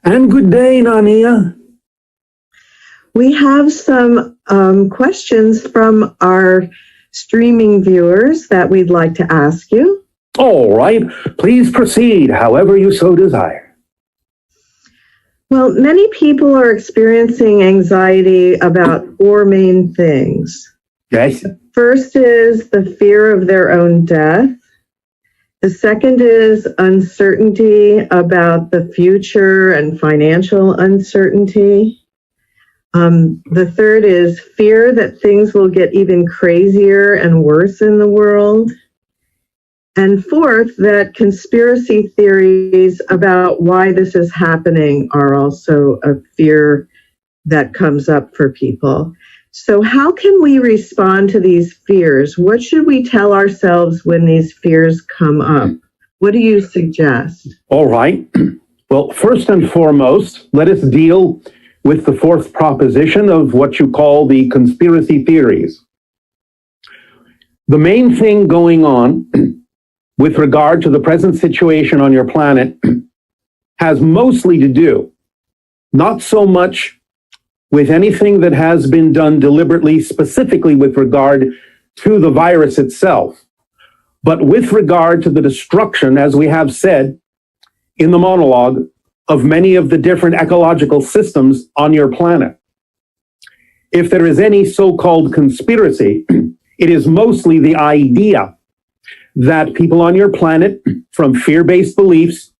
And good day, Nania. We have some questions from our streaming viewers that we'd like to ask you. All right, please proceed however you so desire. Well, many people are experiencing anxiety about four main things. Yes. First is the fear of their own death. The second is uncertainty about the future and financial uncertainty. The third is fear that things will get even crazier and worse in the world. And fourth, that conspiracy theories about why this is happening are also a fear that comes up for people. So how can we respond to these fears? What should we tell ourselves when these fears come up? What do you suggest? All right. Well, first and foremost, let us deal with the fourth proposition of what you call the conspiracy theories. The main thing going on with regard to the present situation on your planet has mostly to do, not so much with anything that has been done deliberately, specifically with regard to the virus itself, but with regard to the destruction, as we have said in the monologue, of many of the different ecological systems on your planet. If there is any so-called conspiracy, it is mostly the idea that people on your planet, from fear-based beliefs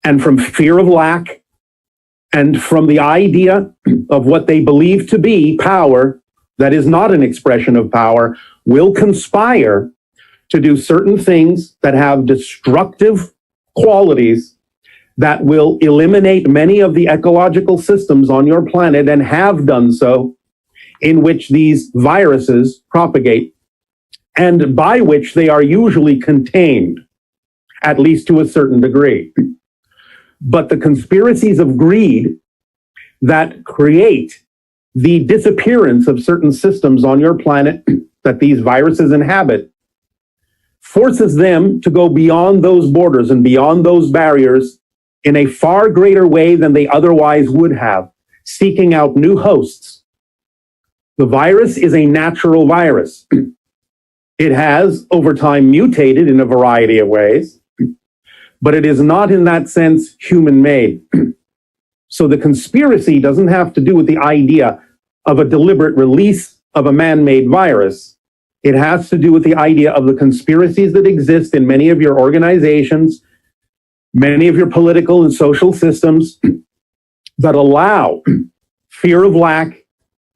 and from fear of lack, and from the idea of what they believe to be power that is not an expression of power, will conspire to do certain things that have destructive qualities that will eliminate many of the ecological systems on your planet, and have done so, in which these viruses propagate, and by which they are usually contained, at least to a certain degree. But the conspiracies of greed that create the disappearance of certain systems on your planet that these viruses inhabit forces them to go beyond those borders and beyond those barriers in a far greater way than they otherwise would have, seeking out new hosts. The virus is a natural virus. It has, over time, mutated in a variety of ways, but it is not in that sense human-made. So the conspiracy doesn't have to do with the idea of a deliberate release of a man-made virus. It has to do with the idea of the conspiracies that exist in many of your organizations, many of your political and social systems that allow fear of lack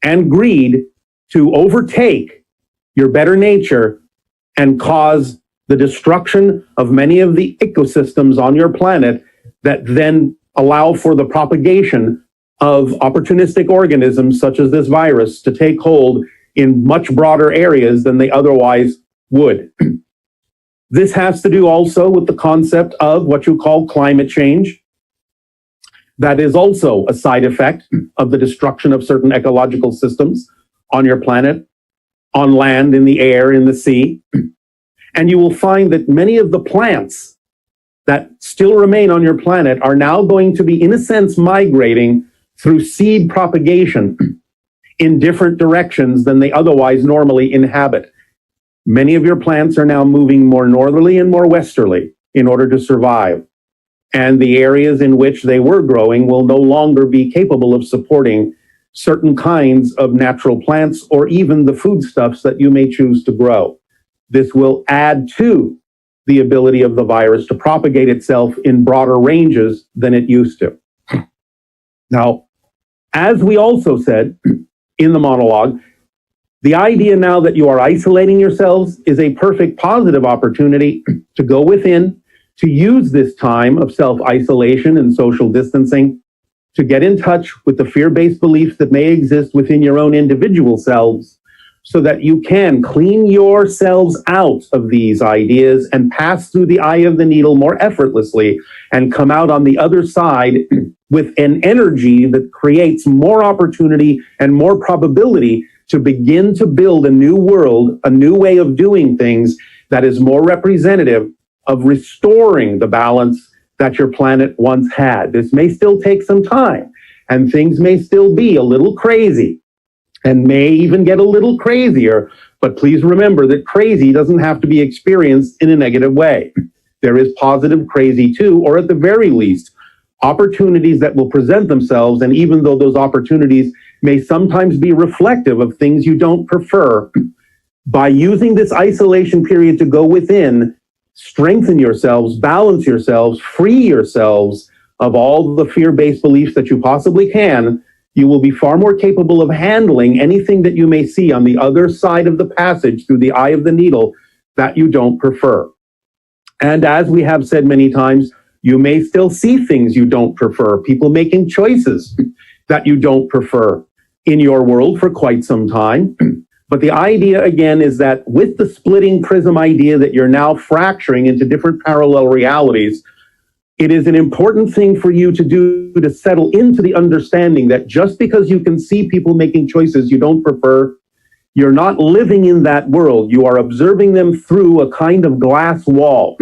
and greed to overtake your better nature and cause the destruction of many of the ecosystems on your planet that then allow for the propagation of opportunistic organisms such as this virus to take hold in much broader areas than they otherwise would. This has to do also with the concept of what you call climate change. That is also a side effect of the destruction of certain ecological systems on your planet, on land, in the air, in the sea. And you will find that many of the plants that still remain on your planet are now going to be, in a sense, migrating through seed propagation in different directions than they otherwise normally inhabit. Many of your plants are now moving more northerly and more westerly in order to survive. And the areas in which they were growing will no longer be capable of supporting certain kinds of natural plants or even the foodstuffs that you may choose to grow. This will add to the ability of the virus to propagate itself in broader ranges than it used to. Now, as we also said in the monologue, the idea now that you are isolating yourselves is a perfect positive opportunity to go within, to use this time of self-isolation and social distancing to get in touch with the fear-based beliefs that may exist within your own individual selves, so that you can clean yourselves out of these ideas and pass through the eye of the needle more effortlessly and come out on the other side with an energy that creates more opportunity and more probability to begin to build a new world, a new way of doing things that is more representative of restoring the balance that your planet once had. This may still take some time, and things may still be a little crazy, and may even get a little crazier, but please remember that crazy doesn't have to be experienced in a negative way. There is positive crazy too, or at the very least, opportunities that will present themselves, and even though those opportunities may sometimes be reflective of things you don't prefer, by using this isolation period to go within, strengthen yourselves, balance yourselves, free yourselves of all the fear-based beliefs that you possibly can, you will be far more capable of handling anything that you may see on the other side of the passage through the eye of the needle that you don't prefer. And as we have said many times, you may still see things you don't prefer, people making choices that you don't prefer in your world for quite some time. But the idea, again, is that with the splitting prism idea that you're now fracturing into different parallel realities, it is an important thing for you to do to settle into the understanding that just because you can see people making choices you don't prefer, you're not living in that world. You are observing them through a kind of glass wall,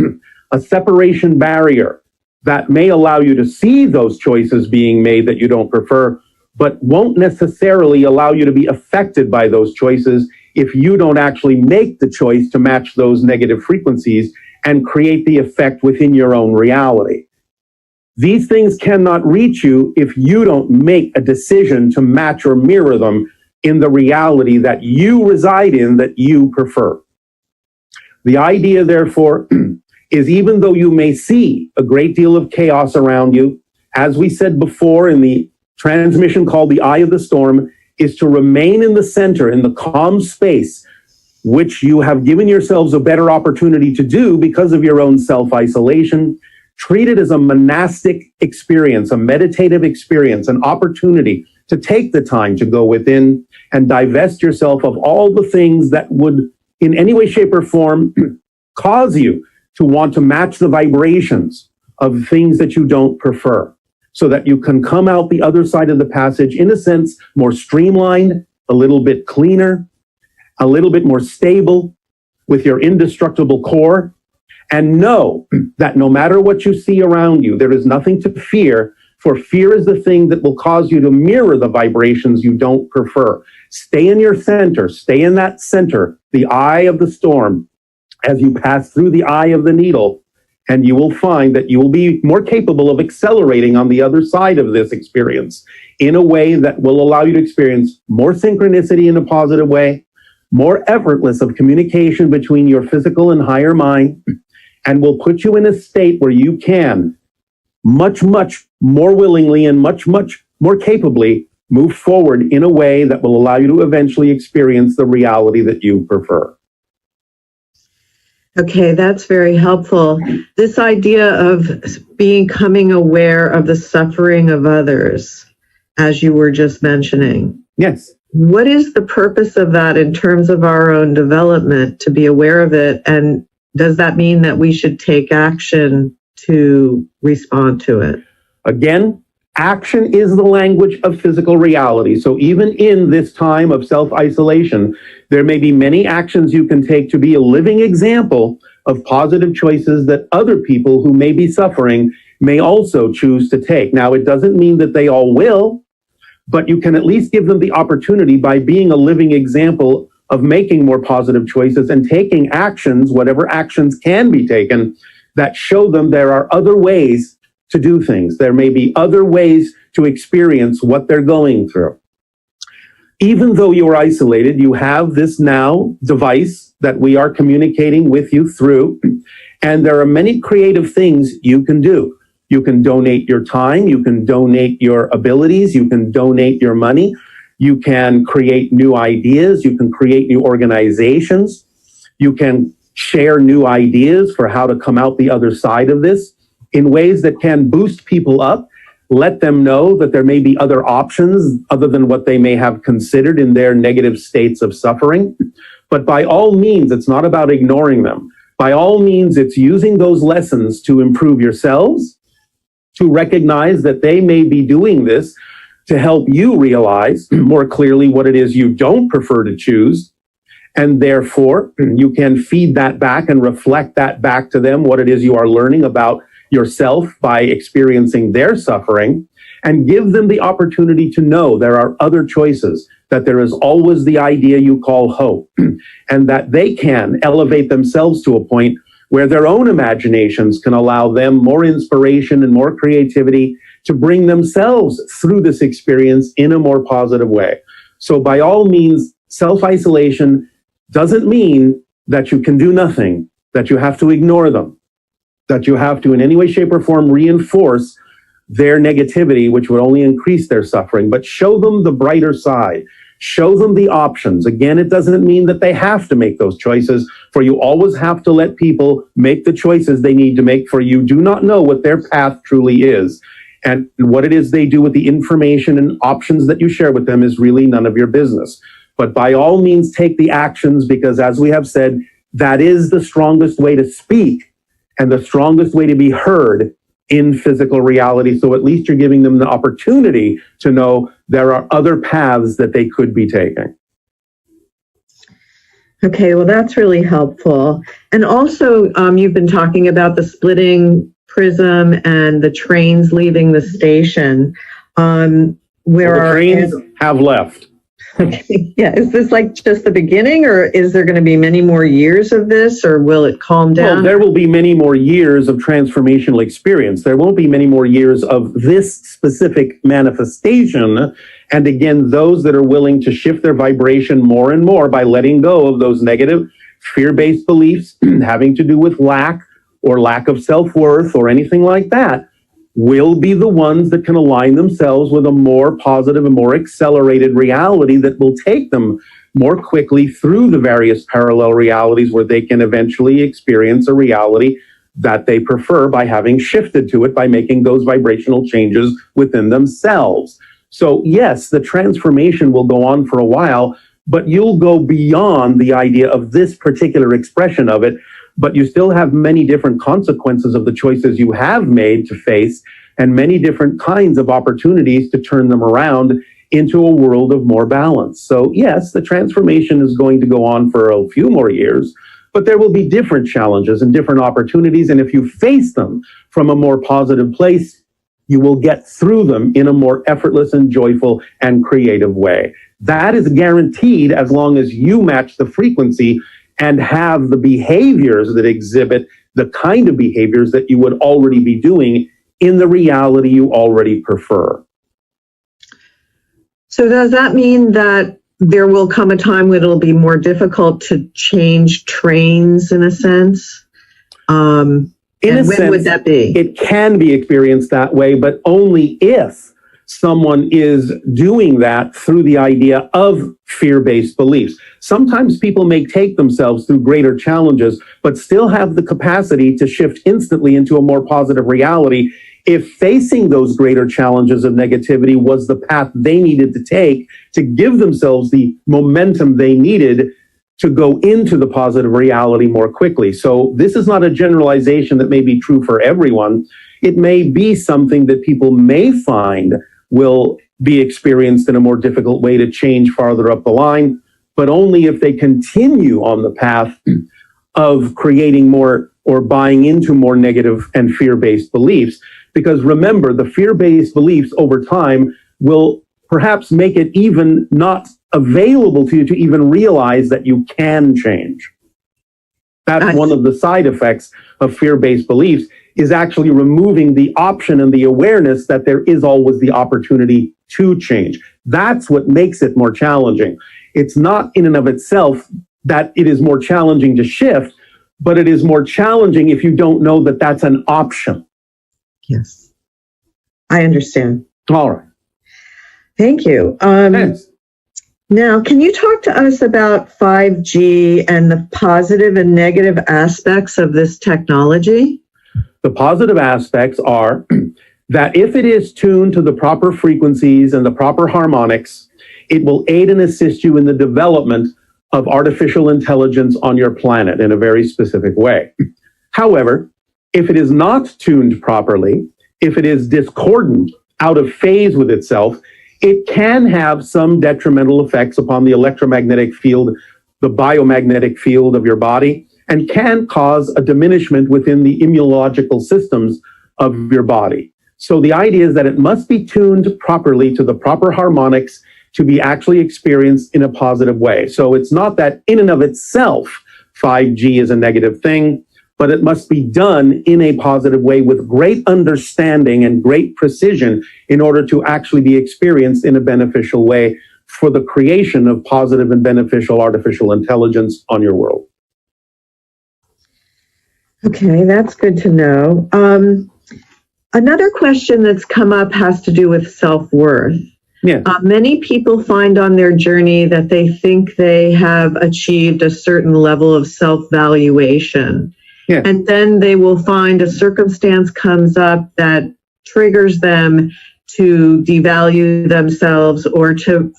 a separation barrier that may allow you to see those choices being made that you don't prefer, but won't necessarily allow you to be affected by those choices if you don't actually make the choice to match those negative frequencies and create the effect within your own reality. These things cannot reach you if you don't make a decision to match or mirror them in the reality that you reside in, that you prefer. The idea, therefore, is even though you may see a great deal of chaos around you, as we said before in the transmission called the eye of the storm, is to remain in the center, in the calm space, which you have given yourselves a better opportunity to do because of your own self-isolation. Treat it as a monastic experience, a meditative experience, an opportunity to take the time to go within and divest yourself of all the things that would, in any way, shape, or form, cause you to want to match the vibrations of things that you don't prefer, so that you can come out the other side of the passage, in a sense, more streamlined, a little bit cleaner, a little bit more stable with your indestructible core. And know that no matter what you see around you, there is nothing to fear, for fear is the thing that will cause you to mirror the vibrations you don't prefer. Stay in your center, stay in that center, the eye of the storm, as you pass through the eye of the needle, and you will find that you will be more capable of accelerating on the other side of this experience in a way that will allow you to experience more synchronicity in a positive way, more effortless of communication between your physical and higher mind, and will put you in a state where you can much, much more willingly and much, much more capably move forward in a way that will allow you to eventually experience the reality that you prefer. Okay, that's very helpful. This idea of becoming aware of the suffering of others, as you were just mentioning. Yes. What is the purpose of that in terms of our own development, to be aware of it? And does that mean that we should take action to respond to it? Again, action is the language of physical reality. So even in this time of self-isolation, there may be many actions you can take to be a living example of positive choices that other people who may be suffering may also choose to take. Now, it doesn't mean that they all will, but you can at least give them the opportunity by being a living example of making more positive choices and taking actions, whatever actions can be taken, that show them there are other ways to do things. There may be other ways to experience what they're going through. Even though you are isolated, you have this now device that we are communicating with you through, and there are many creative things you can do. You can donate your time, you can donate your abilities, you can donate your money, you can create new ideas, you can create new organizations, you can share new ideas for how to come out the other side of this in ways that can boost people up, let them know that there may be other options other than what they may have considered in their negative states of suffering. But by all means, it's not about ignoring them. By all means, it's using those lessons to improve yourselves, to recognize that they may be doing this to help you realize more clearly what it is you don't prefer to choose. And therefore, you can feed that back and reflect that back to them, what it is you are learning about yourself by experiencing their suffering, and give them the opportunity to know there are other choices, that there is always the idea you call hope, and that they can elevate themselves to a point where their own imaginations can allow them more inspiration and more creativity to bring themselves through this experience in a more positive way. So by all means, self-isolation doesn't mean that you can do nothing, that you have to ignore them, that you have to in any way, shape, or form reinforce their negativity, which would only increase their suffering, but show them the brighter side. Show them the options. Again, it doesn't mean that they have to make those choices, for you always have to let people make the choices they need to make, for you do not know what their path truly is. And what it is they do with the information and options that you share with them is really none of your business. But by all means, take the actions, because as we have said, that is the strongest way to speak and the strongest way to be heard in physical reality. So at least you're giving them the opportunity to know there are other paths that they could be taking. Okay, well, that's really helpful. And also, you've been talking about the splitting prism and the trains leaving the station. The trains have left. Yeah, is this like just the beginning, or is there going to be many more years of this, or will it calm down? Well, there will be many more years of transformational experience. There won't be many more years of this specific manifestation. And again, those that are willing to shift their vibration more and more by letting go of those negative fear-based beliefs having to do with lack or lack of self-worth or anything like that, will be the ones that can align themselves with a more positive and more accelerated reality that will take them more quickly through the various parallel realities, where they can eventually experience a reality that they prefer by having shifted to it, by making those vibrational changes within themselves. So yes, the transformation will go on for a while, but you'll go beyond the idea of this particular expression of it. But you still have many different consequences of the choices you have made to face, and many different kinds of opportunities to turn them around into a world of more balance. So yes, the transformation is going to go on for a few more years, but there will be different challenges and different opportunities. And if you face them from a more positive place, you will get through them in a more effortless and joyful and creative way. That is guaranteed as long as you match the frequency and have the behaviors that exhibit the kind of behaviors that you would already be doing in the reality you already prefer. So does that mean that there will come a time when it'll be more difficult to change trains, in a sense? When would that be? It can be experienced that way, but only if someone is doing that through the idea of fear-based beliefs. Sometimes people may take themselves through greater challenges, but still have the capacity to shift instantly into a more positive reality if facing those greater challenges of negativity was the path they needed to take to give themselves the momentum they needed to go into the positive reality more quickly. So this is not a generalization that may be true for everyone. It may be something that people may find will be experienced in a more difficult way to change farther up the line, but only if they continue on the path of creating more or buying into more negative and fear-based beliefs. Because remember, the fear-based beliefs over time will perhaps make it even not available to you to even realize that you can change. That's one of the side effects of fear-based beliefs, is actually removing the option and the awareness that there is always the opportunity to change. That's what makes it more challenging. It's not in and of itself that it is more challenging to shift, but it is more challenging if you don't know that that's an option. Yes, I understand. All right. Thank you. Thanks. Now, can you talk to us about 5G and the positive and negative aspects of this technology? The positive aspects are that if it is tuned to the proper frequencies and the proper harmonics, it will aid and assist you in the development of artificial intelligence on your planet in a very specific way. However, if it is not tuned properly, if it is discordant, out of phase with itself, it can have some detrimental effects upon the electromagnetic field, the biomagnetic field of your body, and can cause a diminishment within the immunological systems of your body. So the idea is that it must be tuned properly to the proper harmonics to be actually experienced in a positive way. So it's not that in and of itself, 5G is a negative thing, but it must be done in a positive way with great understanding and great precision in order to actually be experienced in a beneficial way for the creation of positive and beneficial artificial intelligence on your world. Okay, that's good to know. Another question that's come up has to do with self-worth. Yeah. Many people find on their journey that they think they have achieved a certain level of self-valuation. Yeah. And then they will find a circumstance comes up that triggers them to devalue themselves or to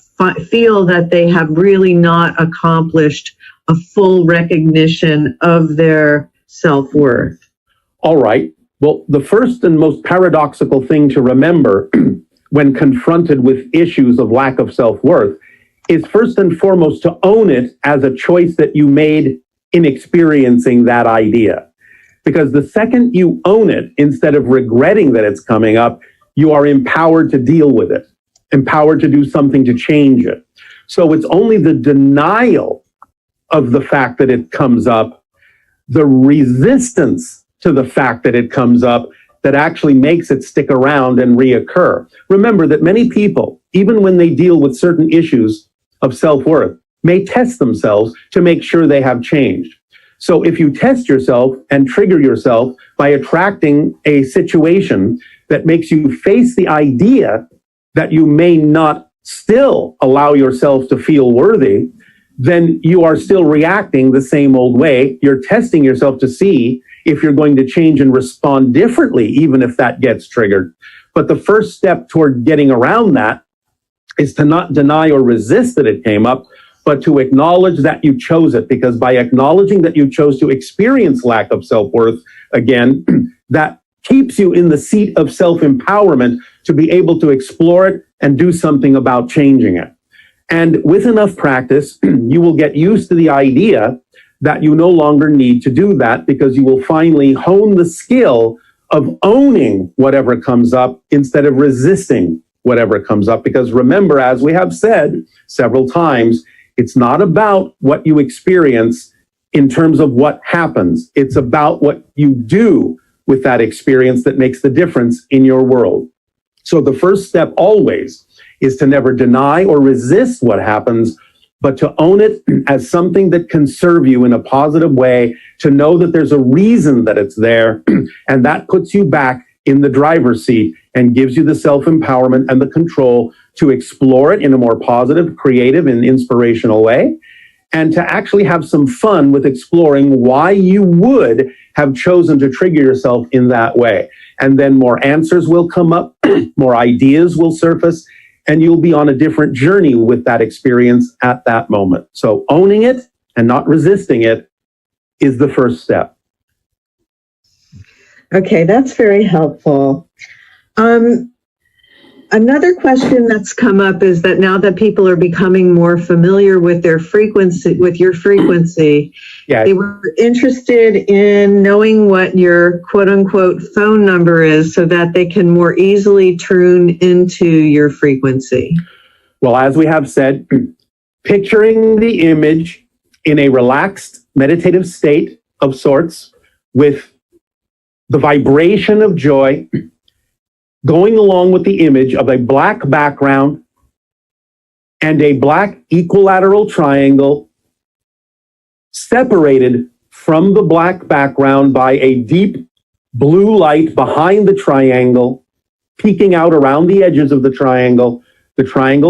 feel that they have really not accomplished a full recognition of their self-worth. All right. Well, the first and most paradoxical thing to remember when confronted with issues of lack of self-worth is first and foremost to own it as a choice that you made in experiencing that idea. Because the second you own it, instead of regretting that it's coming up, you are empowered to deal with it, empowered to do something to change it. So it's only the denial of the fact that it comes up, the resistance to the fact that it comes up, that actually makes it stick around and reoccur. Remember that many people, even when they deal with certain issues of self-worth, may test themselves to make sure they have changed. So if you test yourself and trigger yourself by attracting a situation that makes you face the idea that you may not still allow yourself to feel worthy, then you are still reacting the same old way. You're testing yourself to see if you're going to change and respond differently, even if that gets triggered. But the first step toward getting around that is to not deny or resist that it came up, but to acknowledge that you chose it. Because by acknowledging that you chose to experience lack of self-worth, again, that keeps you in the seat of self-empowerment to be able to explore it and do something about changing it. And with enough practice, you will get used to the idea that you no longer need to do that, because you will finally hone the skill of owning whatever comes up instead of resisting whatever comes up. Because remember, as we have said several times, it's not about what you experience in terms of what happens. It's about what you do with that experience that makes the difference in your world. So the first step always is to never deny or resist what happens, but to own it as something that can serve you in a positive way, to know that there's a reason that it's there, and that puts you back in the driver's seat and gives you the self-empowerment and the control to explore it in a more positive, creative, and inspirational way, and to actually have some fun with exploring why you would have chosen to trigger yourself in that way. And then more answers will come up, more ideas will surface, and you'll be on a different journey with that experience at that moment. So owning it and not resisting it is the first step. Okay, that's very helpful. Another question that's come up is that now that people are becoming more familiar with their frequency, with your frequency, Yeah. they were interested in knowing what your quote unquote phone number is so that they can more easily tune into your frequency. Well, as we have said, picturing the image in a relaxed meditative state of sorts with the vibration of joy going along with the image of a black background and a black equilateral triangle separated from the black background by a deep blue light behind the triangle, peeking out around the edges of the triangle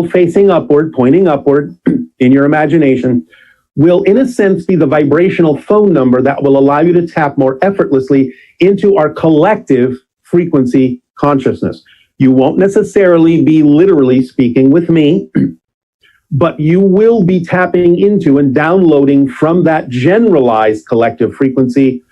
facing upward, pointing upward in your imagination, will in a sense be the vibrational phone number that will allow you to tap more effortlessly into our collective frequency consciousness. You won't necessarily be literally speaking with me, but you will be tapping into and downloading from that generalized collective frequency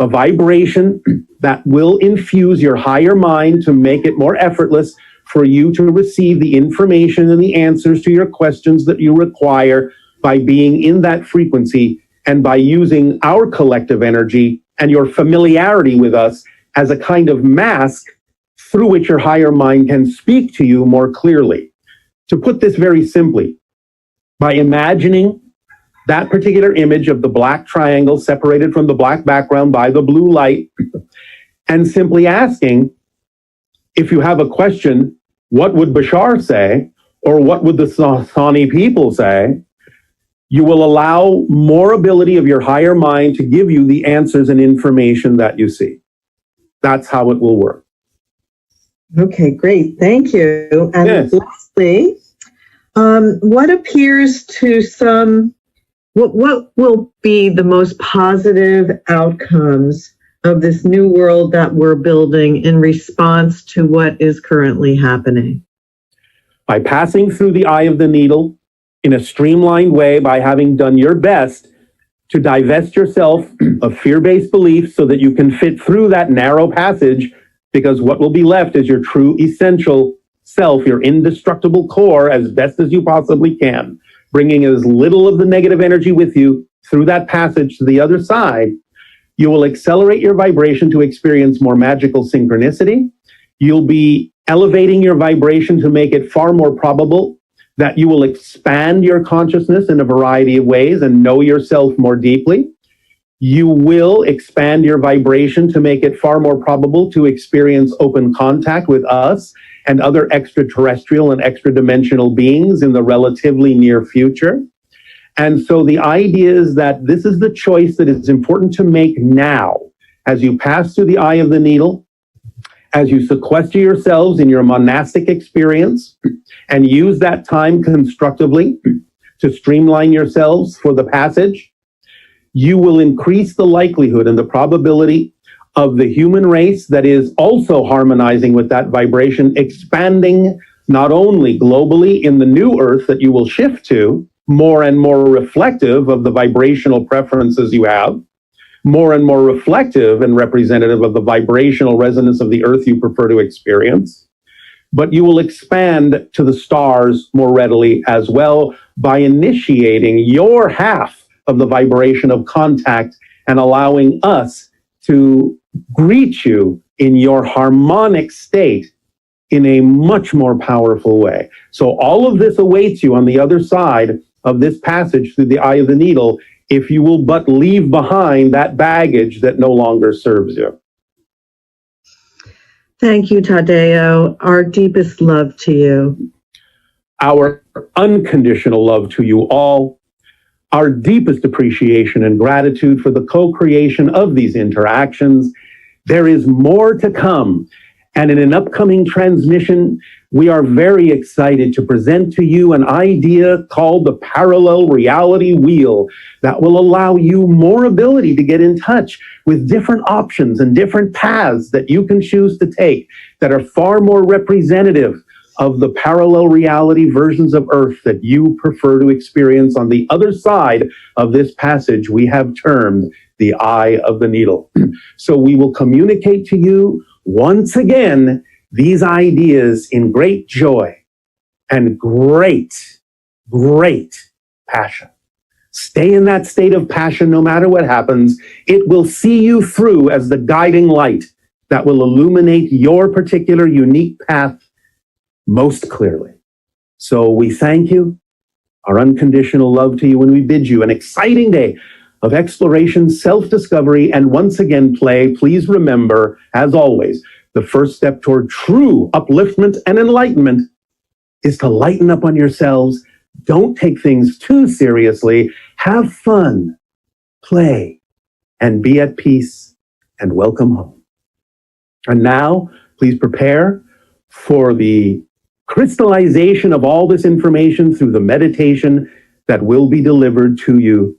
a vibration that will infuse your higher mind to make it more effortless for you to receive the information and the answers to your questions that you require by being in that frequency and by using our collective energy and your familiarity with us as a kind of mask through which your higher mind can speak to you more clearly. To put this very simply, by imagining that particular image of the black triangle separated from the black background by the blue light, and simply asking, if you have a question, what would Bashar say? Or what would the Sani people say? You will allow more ability of your higher mind to give you the answers and information that you see. That's how it will work. Okay, great. Thank you. And Yes. lastly, what appears to some, what will be the most positive outcomes of this new world that we're building in response to what is currently happening? By passing through the eye of the needle in a streamlined way, by having done your best to divest yourself of fear-based beliefs so that you can fit through that narrow passage, because what will be left is your true essential self, your indestructible core, as best as you possibly can, bringing as little of the negative energy with you through that passage to the other side. You will accelerate your vibration to experience more magical synchronicity. You'll be elevating your vibration to make it far more probable that you will expand your consciousness in a variety of ways and know yourself more deeply. You will expand your vibration to make it far more probable to experience open contact with us and other extraterrestrial and extra-dimensional beings in the relatively near future. And so the idea is that this is the choice that is important to make now, as you pass through the eye of the needle, as you sequester yourselves in your monastic experience and use that time constructively to streamline yourselves for the passage. You will increase the likelihood and the probability of the human race that is also harmonizing with that vibration, expanding not only globally in the new earth that you will shift to, more and more reflective of the vibrational preferences you have, more and more reflective and representative of the vibrational resonance of the earth you prefer to experience. But you will expand to the stars more readily as well by initiating your half of the vibration of contact and allowing us to greet you in your harmonic state in a much more powerful way. So all of this awaits you on the other side of this passage through the eye of the needle, if you will but leave behind that baggage that no longer serves you. Thank you, Tadeo. Our deepest love to you. Our unconditional love to you all. Our deepest appreciation and gratitude for the co-creation of these interactions. There is more to come. And in an upcoming transmission, we are very excited to present to you an idea called the parallel reality wheel that will allow you more ability to get in touch with different options and different paths that you can choose to take that are far more representative of the parallel reality versions of Earth that you prefer to experience on the other side of this passage we have termed the eye of the needle. So we will communicate to you once again these ideas in great joy and great passion. Stay in that state of passion no matter what happens. It will see you through as the guiding light that will illuminate your particular unique path most clearly. So we thank you, our unconditional love to you, and we bid you an exciting day of exploration, self-discovery, and once again play. Please remember, as always, the first step toward true upliftment and enlightenment is to lighten up on yourselves. Don't take things too seriously. Have fun, play, and be at peace, and welcome home. And now, please prepare for the crystallization of all this information through the meditation that will be delivered to you